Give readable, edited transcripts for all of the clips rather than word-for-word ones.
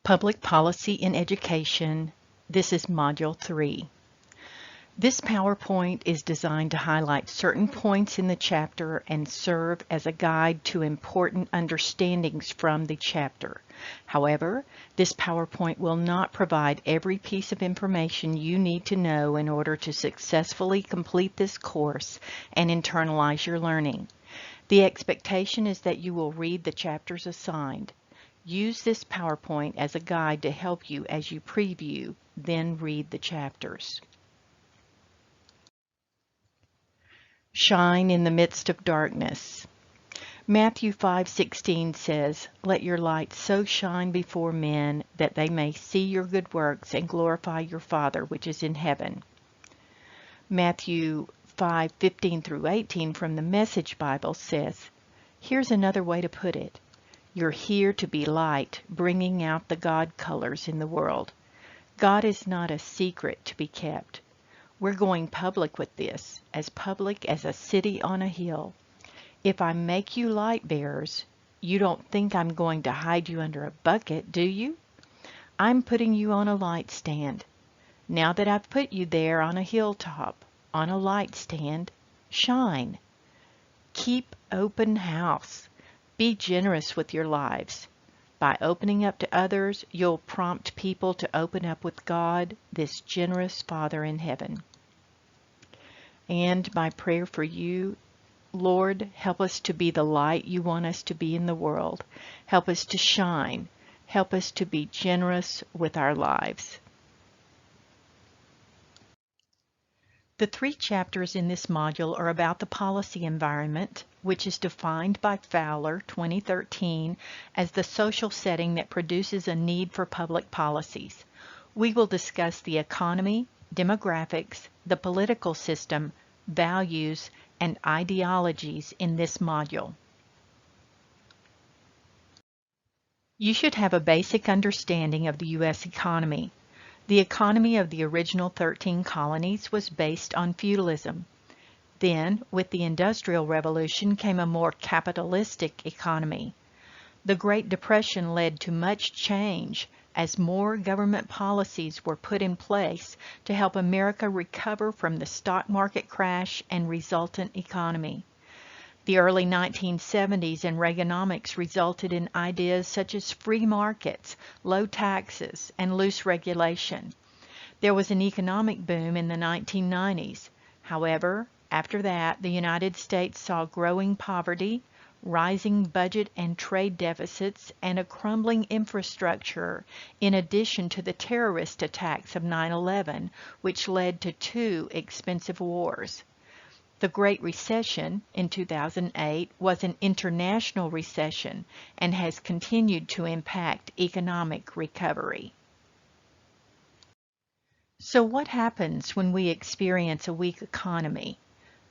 Public Policy in Education. This is Module 3. This PowerPoint is designed to highlight certain points in the chapter and serve as a guide to important understandings from the chapter. However, this PowerPoint will not provide every piece of information you need to know in order to successfully complete this course and internalize your learning. The expectation is that you will read the chapters assigned. Use this PowerPoint as a guide to help you as you preview, then read the chapters. Shine in the midst of darkness. Matthew 5:16 says, "Let your light so shine before men that they may see your good works and glorify your Father which is in heaven." Matthew 5:15 through 18 from the Message Bible says, here's another way to put it. You're here to be light, bringing out the God colors in the world. God is not a secret to be kept. We're going public with this, as public as a city on a hill. If I make you light bearers, you don't think I'm going to hide you under a bucket, do you? I'm putting you on a light stand. Now that I've put you there on a hilltop, on a light stand, shine. Keep open house. Be generous with your lives. By opening up to others, you'll prompt people to open up with God, this generous Father in heaven. And my prayer for you, Lord, help us to be the light you want us to be in the world. Help us to shine. Help us to be generous with our lives. The 3 chapters in this module are about the policy environment, which is defined by Fowler 2013 as the social setting that produces a need for public policies. We will discuss the economy, demographics, the political system, values, and ideologies in this module. You should have a basic understanding of the U.S. economy. The economy of the original 13 colonies was based on feudalism. Then, with the Industrial Revolution came a more capitalistic economy. The Great Depression led to much change as more government policies were put in place to help America recover from the stock market crash and resultant economy. The early 1970s and Reaganomics resulted in ideas such as free markets, low taxes, and loose regulation. There was an economic boom in the 1990s. However, after that, the United States saw growing poverty, rising budget and trade deficits, and a crumbling infrastructure, in addition to the terrorist attacks of 9/11, which led to 2 expensive wars. The Great Recession in 2008 was an international recession and has continued to impact economic recovery. So what happens when we experience a weak economy?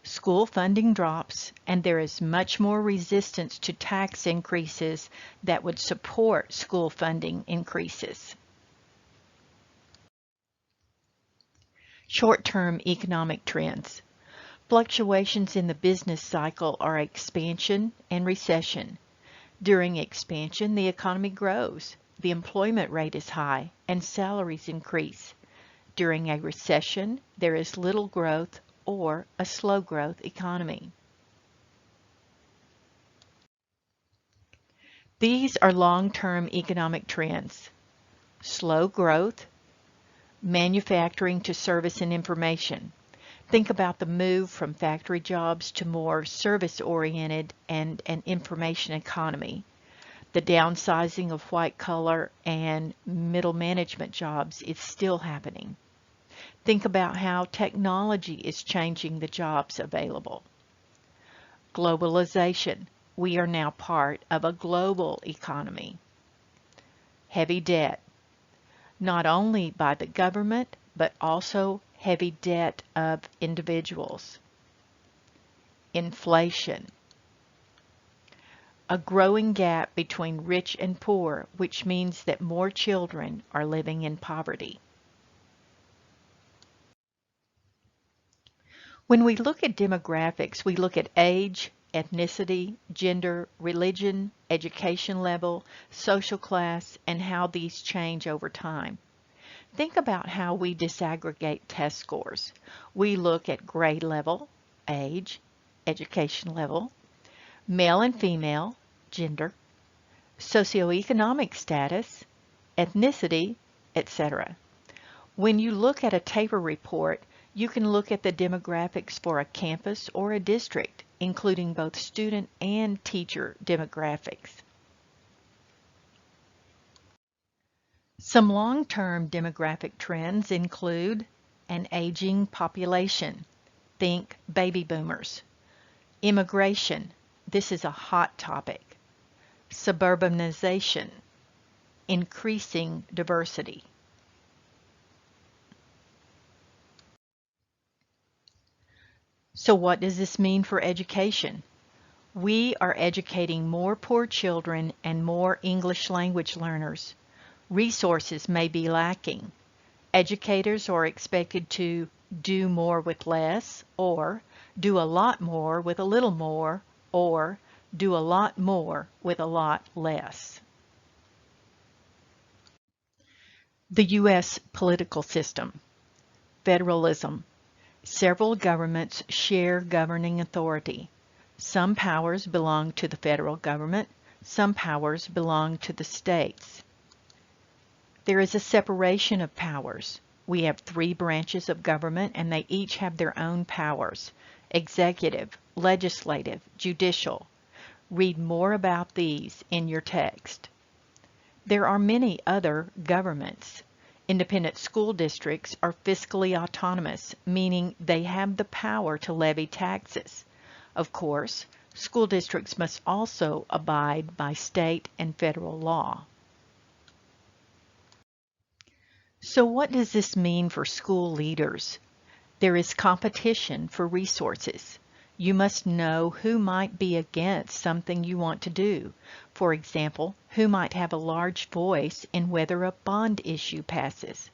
School funding drops, and there is much more resistance to tax increases that would support school funding increases. Short-term economic trends. Fluctuations in the business cycle are expansion and recession. During expansion, the economy grows, the employment rate is high, and salaries increase. During a recession, there is little growth or a slow growth economy. These are long-term economic trends. Slow growth, manufacturing to service and information. Think about the move from factory jobs to more service-oriented and an information economy. The downsizing of white-collar and middle management jobs is still happening. Think about how technology is changing the jobs available. Globalization. We are now part of a global economy. Heavy debt. Not only by the government, but also heavy debt of individuals. Inflation. A growing gap between rich and poor, which means that more children are living in poverty. When we look at demographics, we look at age, ethnicity, gender, religion, education level, social class, and how these change over time. Think about how we disaggregate test scores. We look at grade level, age, education level, male and female, gender, socioeconomic status, ethnicity, etc. When you look at a TABOR report, you can look at the demographics for a campus or a district, including both student and teacher demographics. Some long-term demographic trends include an aging population. Think baby boomers. Immigration. This is a hot topic. Suburbanization. Increasing diversity. So what does this mean for education? We are educating more poor children and more English language learners. Resources may be lacking. Educators are expected to do more with less, or do a lot more with a little more, or do a lot more with a lot less. The U.S. political system. Federalism. Several governments share governing authority. Some powers belong to the federal government, some powers belong to the states. There is a separation of powers. We have 3 branches of government and they each have their own powers: executive, legislative, judicial. Read more about these in your text. There are many other governments. Independent school districts are fiscally autonomous, meaning they have the power to levy taxes. Of course, school districts must also abide by state and federal law. So what does this mean for school leaders? There is competition for resources. You must know who might be against something you want to do. For example, who might have a large voice in whether a bond issue passes.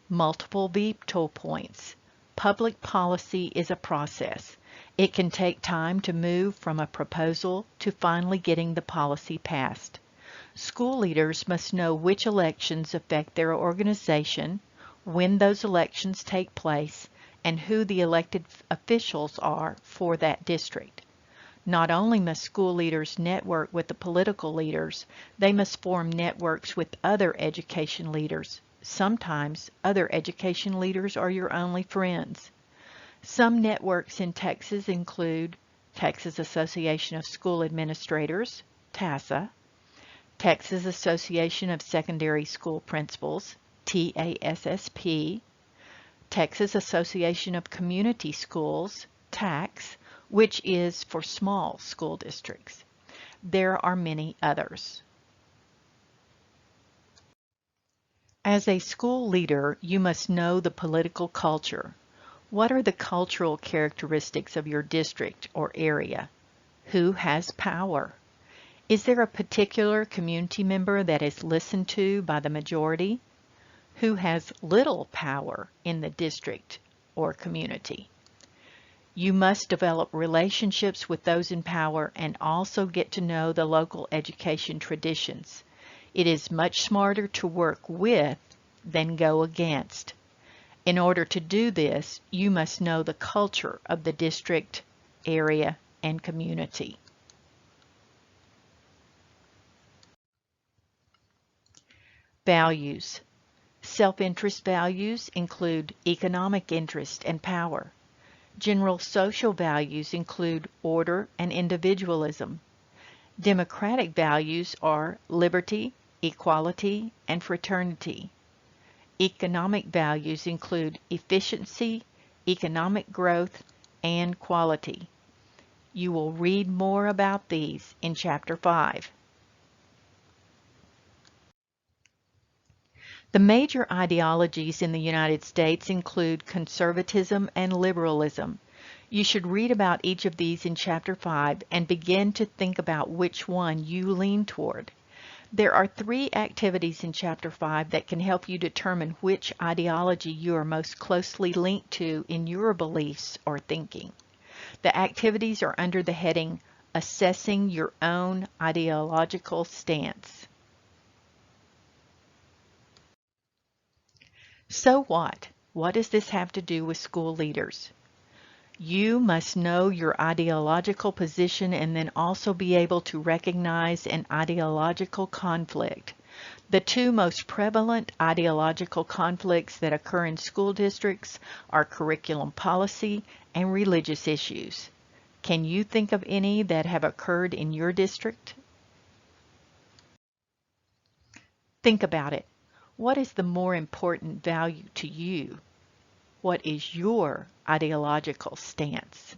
Multiple veto points. Public policy is a process. It can take time to move from a proposal to finally getting the policy passed. School leaders must know which elections affect their organization, when those elections take place, and who the elected officials are for that district. Not only must school leaders network with the political leaders, they must form networks with other education leaders. Sometimes other education leaders are your only friends. Some networks in Texas include Texas Association of School Administrators, TASA, Texas Association of Secondary School Principals, TASSP, Texas Association of Community Schools, TACS, which is for small school districts. There are many others. As a school leader, you must know the political culture. What are the cultural characteristics of your district or area? Who has power? Is there a particular community member that is listened to by the majority? Who has little power in the district or community? You must develop relationships with those in power and also get to know the local education traditions. It is much smarter to work with than go against. In order to do this, you must know the culture of the district, area, and community. Values. Self-interest values include economic interest and power. General social values include order and individualism. Democratic values are liberty, equality, and fraternity. Economic values include efficiency, economic growth, and quality. You will read more about these in Chapter 5. The major ideologies in the United States include conservatism and liberalism. You should read about each of these in Chapter 5 and begin to think about which one you lean toward. There are 3 activities in Chapter 5 that can help you determine which ideology you are most closely linked to in your beliefs or thinking. The activities are under the heading assessing your own ideological stance. So what? What does this have to do with school leaders? You must know your ideological position and then also be able to recognize an ideological conflict. The two most prevalent ideological conflicts that occur in school districts are curriculum policy and religious issues. Can you think of any that have occurred in your district? Think about it. What is the more important value to you? What is your ideological stance?